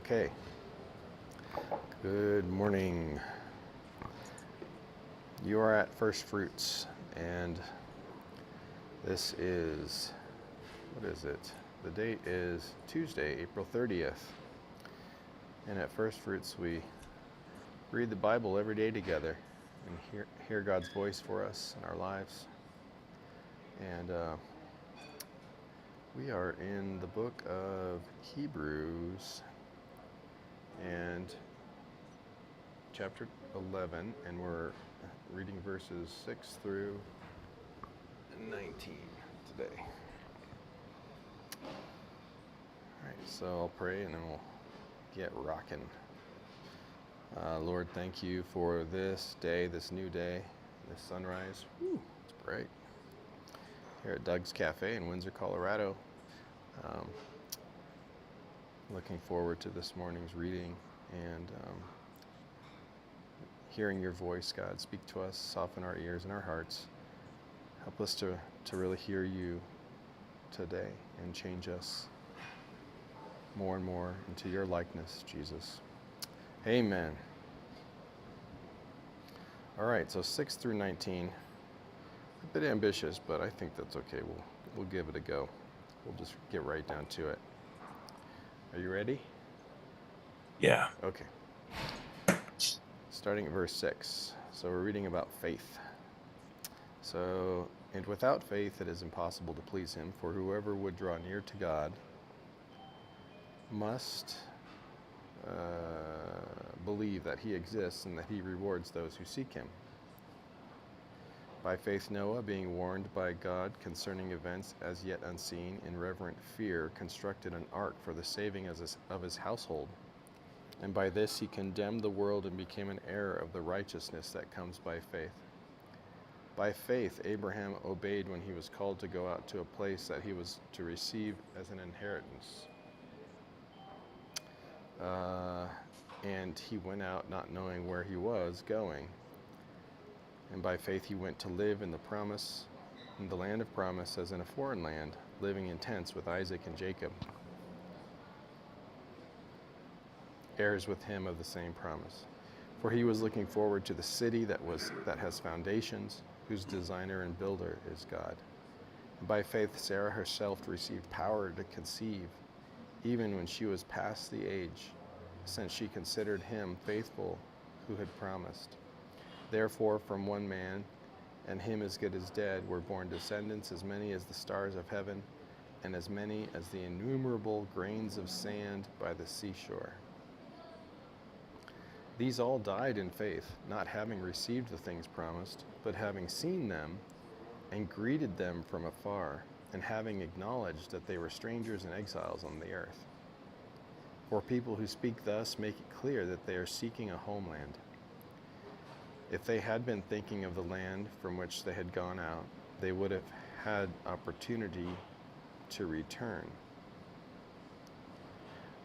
Okay. Good morning. You are at First Fruits, and this is, what is it? The date is Tuesday, April 30th. And at First Fruits, we read the Bible every day together and hear God's voice for us in our lives. And we are in the book of Hebrews and chapter 11, and we're reading verses 6 through 19 today. All right, so I'll pray and then we'll get rocking. Lord, thank you for this day, this new day, this sunrise. Woo, it's bright. Here at Doug's Cafe in Windsor, Colorado. Looking forward to this morning's reading and hearing your voice, God. Speak to us, soften our ears and our hearts. Help us to really hear you today and change us more and more into your likeness, Jesus. Amen. All right, so 6 through 19. A bit ambitious, but I think that's okay. We'll give it a go. We'll just get right down to it. Are you ready? Yeah. Okay. Starting at verse 6. So we're reading about faith. So, and without faith it is impossible to please him, for whoever would draw near to God must believe that he exists and that he rewards those who seek him. By faith Noah, being warned by God concerning events as yet unseen, in reverent fear constructed an ark for the saving of his household. And by this he condemned the world and became an heir of the righteousness that comes by faith. By faith Abraham obeyed when he was called to go out to a place that he was to receive as an inheritance. And he went out not knowing where he was going. And by faith he went to live in the land of promise, as in a foreign land, living in tents with Isaac and Jacob, heirs with him of the same promise. For he was looking forward to the city that has foundations, whose designer and builder is God. And by faith Sarah herself received power to conceive, even when she was past the age, since she considered him faithful who had promised. Therefore, from one man, and him as good as dead, were born descendants as many as the stars of heaven, and as many as the innumerable grains of sand by the seashore. These all died in faith, not having received the things promised, but having seen them, and greeted them from afar, and having acknowledged that they were strangers and exiles on the earth. For people who speak thus make it clear that they are seeking a homeland. If they had been thinking of the land from which they had gone out, they would have had opportunity to return.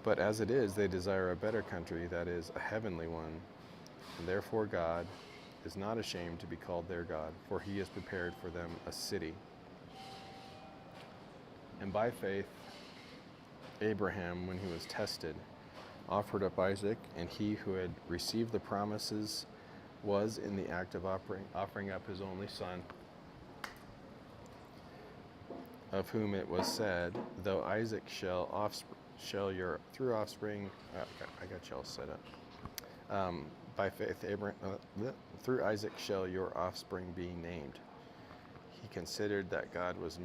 But as it is, they desire a better country, that is, a heavenly one. And therefore God is not ashamed to be called their God, for he has prepared for them a city. And by faith, Abraham, when he was tested, offered up Isaac, and he who had received the promises was in the act of offering up his only son, of whom it was said, though Isaac through offspring, I got y'all set up. By faith, through Isaac shall your offspring be named. He considered that God was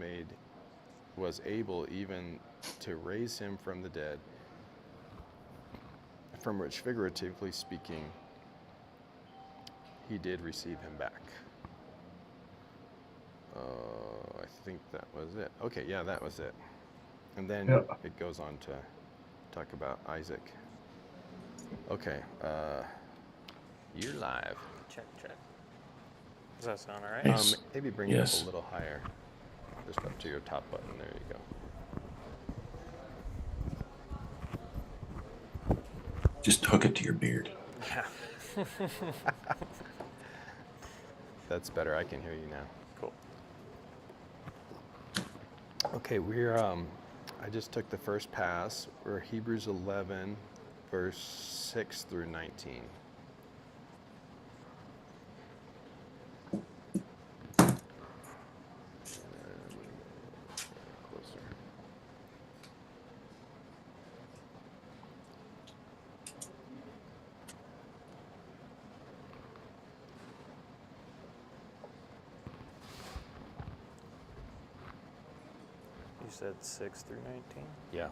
able even to raise him from the dead, from which, figuratively speaking, he did receive him back. I think that was it. Okay, yeah, that was it. And then It goes on to talk about Isaac. Okay, you're live. Check. Does that sound all right? Nice. Maybe bring it up a little higher. Just up to your top button. There you go. Just hook it to your beard. Yeah. That's better. I can hear you now. Cool. Okay, I just took the first pass. We're Hebrews 11, verse 6 through 19. Closer. You said 6 through 19? Yeah.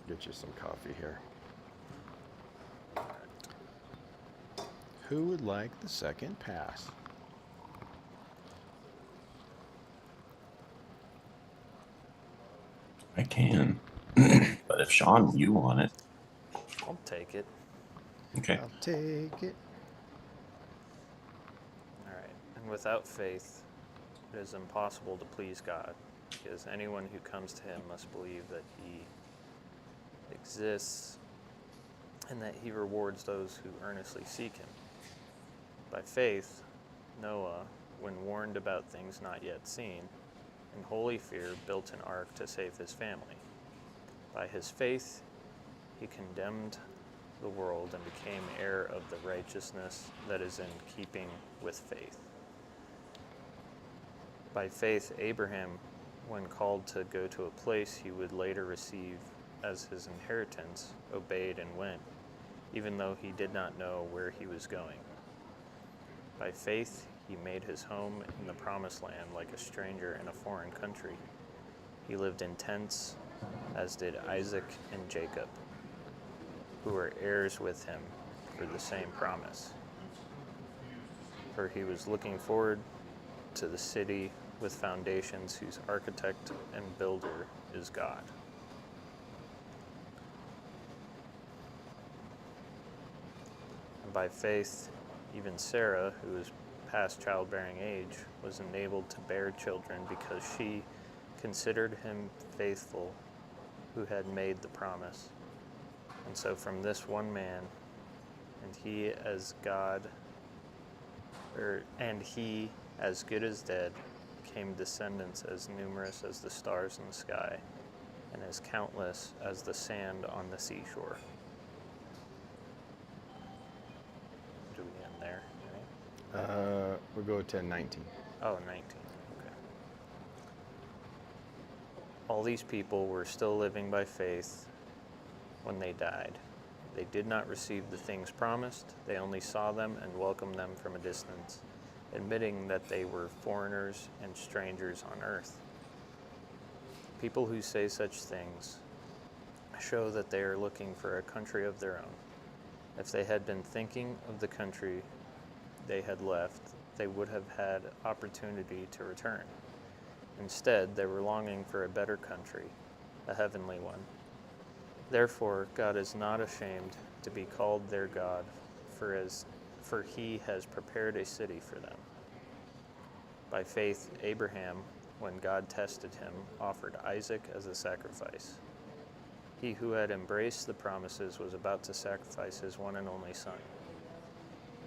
Get you some coffee here. Who would like the second pass? I can. But if Sean, you want it. I'll take it. Okay. I'll take it. All right. And without faith, it is impossible to please God, because anyone who comes to him must believe that he exists and that he rewards those who earnestly seek him. By faith, Noah, when warned about things not yet seen, in holy fear built an ark to save his family. By his faith, he condemned the world and became heir of the righteousness that is in keeping with faith. By faith, Abraham, when called to go to a place he would later receive as his inheritance, obeyed and went, even though he did not know where he was going. By faith, he made his home in the promised land like a stranger in a foreign country. He lived in tents, as did Isaac and Jacob, who were heirs with him for the same promise. For he was looking forward to the city with foundations, whose architect and builder is God. And by faith, even Sarah, who was past childbearing age, was enabled to bear children because she considered him faithful who had made the promise. And so from this one man, and he as good as dead, came descendants as numerous as the stars in the sky, and as countless as the sand on the seashore. Do we end there? Right? We'll go to 19. Oh, 19. Okay. All these people were still living by faith when they died. They did not receive the things promised. They only saw them and welcomed them from a distance, admitting that they were foreigners and strangers on earth. People who say such things show that they are looking for a country of their own. If they had been thinking of the country they had left, they would have had opportunity to return. Instead, they were longing for a better country, a heavenly one. Therefore, God is not ashamed to be called their God, for he has prepared a city for them. By faith, Abraham, when God tested him, offered Isaac as a sacrifice. He who had embraced the promises was about to sacrifice his one and only son.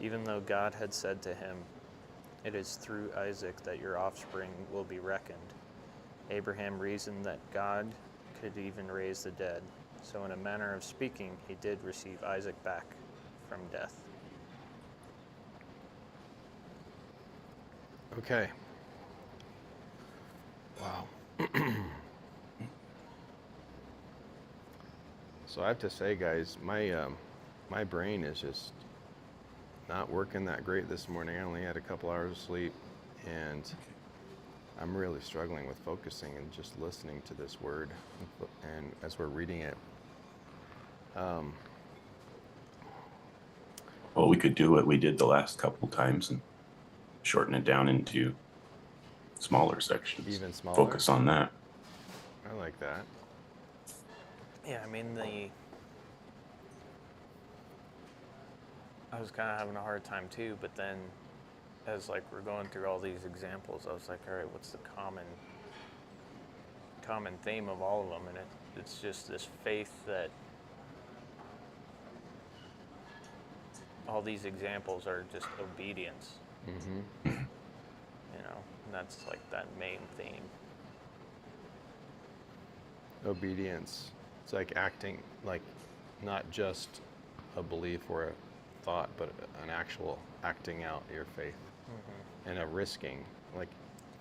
Even though God had said to him, "It is through Isaac that your offspring will be reckoned," Abraham reasoned that God could even raise the dead. So in a manner of speaking, he did receive Isaac back from death. Okay. Wow. So I have to say, guys, my brain is just not working that great this morning. I only had a couple hours of sleep, and I'm really struggling with focusing and just listening to this word, and as we're reading it. Well, we could do what we did the last couple times and shorten it down into smaller sections. Even smaller? Focus on that. I like that. Yeah, I mean, I was kind of having a hard time too, but then as like we're going through all these examples, I was like, all right, what's the common theme of all of them? And it's just this faith that all these examples are just obedience. Mm-hmm. You know, And that's like that main theme. Obedience. It's like acting, like not just a belief or a thought, but an actual acting out your faith and a risking. Like,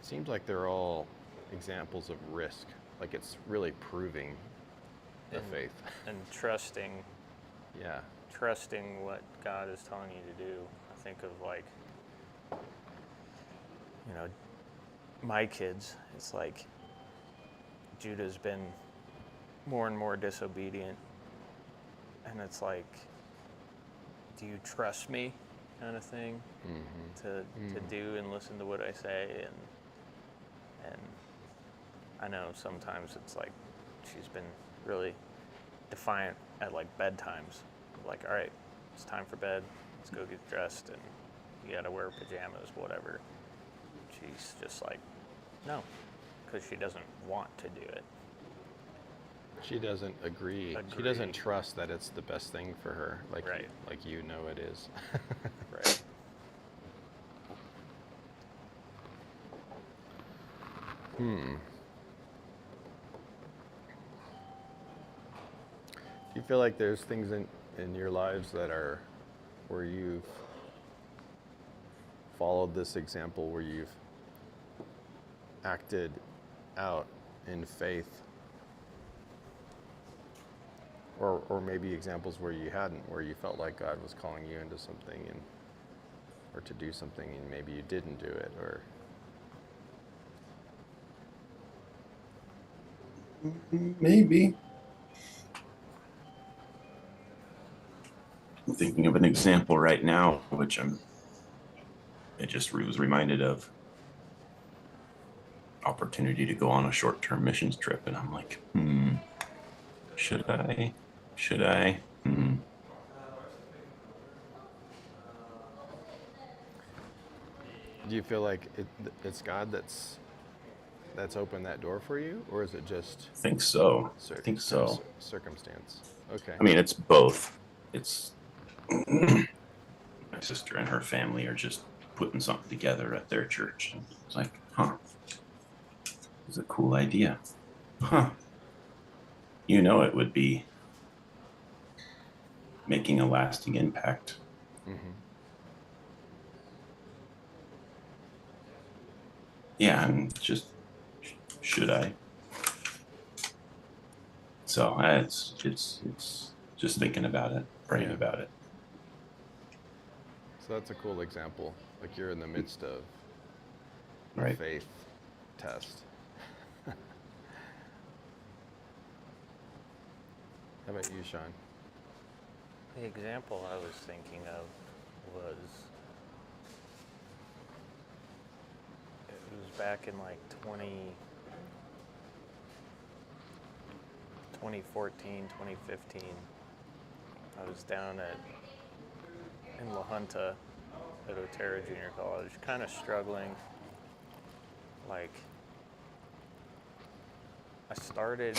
it seems like they're all examples of risk. Like it's really proving the faith. And trusting Yeah. trusting what God is telling you to do. I think of like, my kids, it's like Judah's been more and more disobedient. And it's like, do you trust me kind of thing to do and listen to what I say? And I know sometimes it's like she's been really defiant at like bedtimes. Like, all right, it's time for bed. Let's go get dressed, and you gotta wear pajamas, whatever. She's just like, no, because she doesn't want to do it. She doesn't agree. She doesn't trust that it's the best thing for her. Like, Right. like you know it is. Right. Do you feel like there's things in your lives that are where you've followed this example, where you've acted out in faith? Or maybe examples where you hadn't, where you felt like God was calling you into something or to do something and maybe you didn't do it, or Maybe. I'm thinking of an example right now, which I just was reminded of. Opportunity to go on a short-term missions trip, and I'm like, should I? Should I? do you feel like it's God that's opened that door for you, or is it just I think so. I think so. circumstance? Okay. I mean, it's both. It's my sister and her family are just putting something together at their church. And it's like, it's a cool idea. It would be making a lasting impact. Yeah, and just, should I? So it's just thinking about it, praying Yeah. about it. So that's a cool example. Like you're in the midst of a Right. faith test. How about you, Sean? The example I was thinking of was, it was back in like 2014, 2015. I was down in La Junta at Otero Junior College, kind of struggling. Like, I started